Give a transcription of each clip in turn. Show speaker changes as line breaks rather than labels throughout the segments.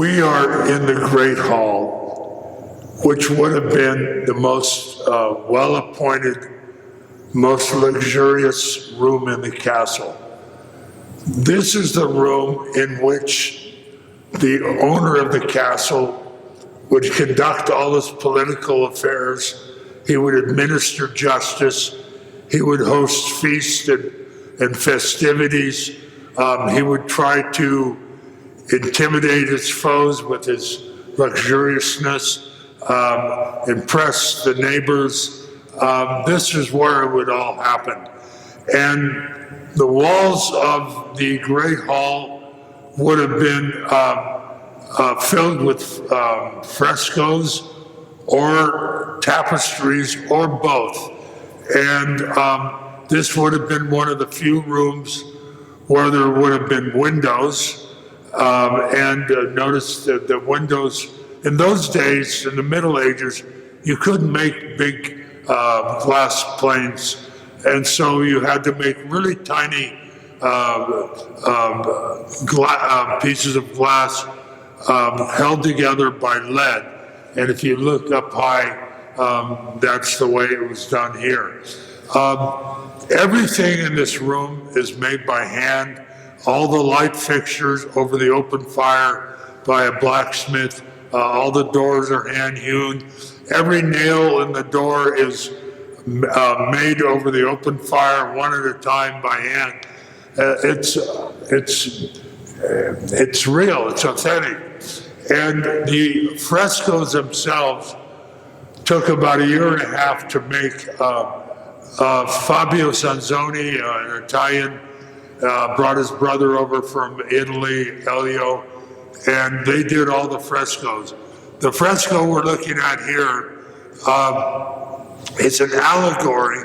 We are in the Great Hall, which would have been the most well-appointed, most luxurious room in the castle. This is the room in which the owner of the castle would conduct all his political affairs. He would administer justice. He would host feasts and festivities. He would try to intimidate his foes with his luxuriousness, impress the neighbors. This is where it would all happen. And the walls of the Great Hall would have been filled with frescoes or tapestries or both. And this would have been one of the few rooms where there would have been windows. Notice that the windows, in those days, in the Middle Ages, you couldn't make big glass planes. And so you had to make really tiny pieces of glass held together by lead. And if you look up high, that's the way it was done here. Everything in this room is made by hand. All the light fixtures over the open fire by a blacksmith. All the doors are hand-hewn. Every nail in the door is made over the open fire, one at a time by hand. It's real. It's authentic. And the frescoes themselves took about 1.5 years to make. Fabio Sanzoni, an Italian, brought his brother over from Italy, Elio, and they did all the frescoes. The fresco we're looking at here is an allegory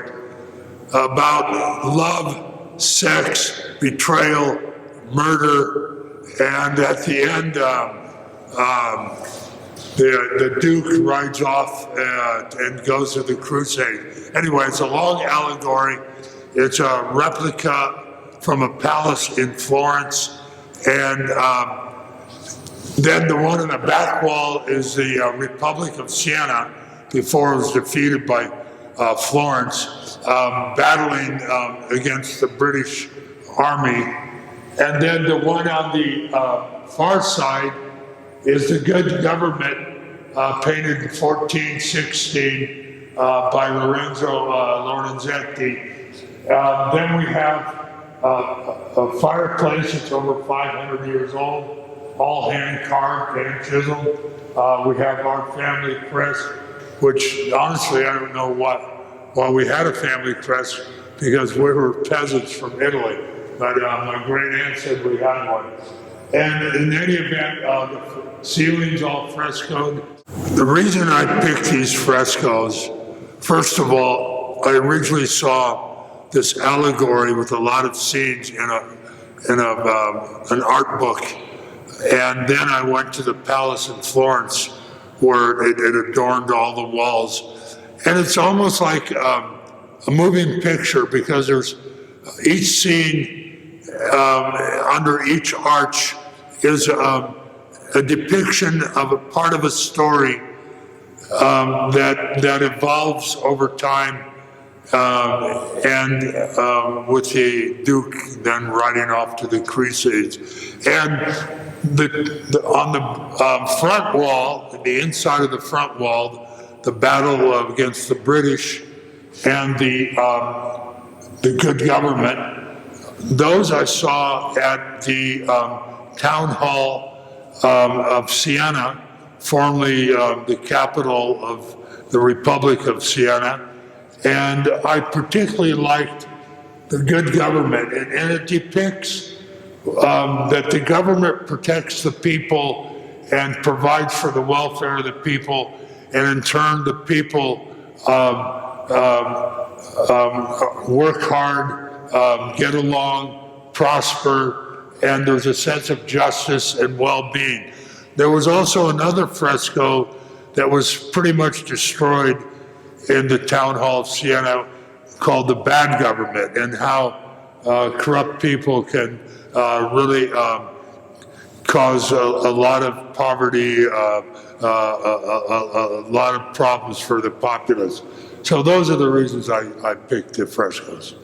about love, sex, betrayal, murder, and at the end, the Duke rides off and goes to the crusade. Anyway, it's a long allegory. It's a replica from a palace in Florence. And then the one in the back wall is the Republic of Siena, before it was defeated by Florence, battling against the British Army. And then the one on the far side is the Good Government, painted in 1416 by Lorenzo Lorenzetti. Then we have a fireplace that's over 500 years old, all hand carved, hand chiseled. We have our family crest, which honestly I don't know why we had a family crest, because we were peasants from Italy. But my great aunt said we had one. And in any event, the ceiling's all frescoed. The reason I picked these frescoes, first of all, I originally saw this allegory with a lot of scenes in an art book. And then I went to the palace in Florence where it adorned all the walls. And it's almost like a moving picture, because there's each scene under each arch is a depiction of a part of a story that evolves over time, and with the Duke then riding off to the Crusades. And on the front wall, the inside of the front wall, the battle against the British and the Good Government, those I saw at the Town Hall of Siena, formerly the capital of the Republic of Siena. And I particularly liked the Good Government, and it depicts that the government protects the people and provides for the welfare of the people, and in turn the people work hard, get along, prosper, and there's a sense of justice and well-being. There was also another fresco that was pretty much destroyed in the Town Hall of Siena called The Bad Government, and how corrupt people can really cause a lot of poverty, a lot of problems for the populace. So those are the reasons I picked the frescoes.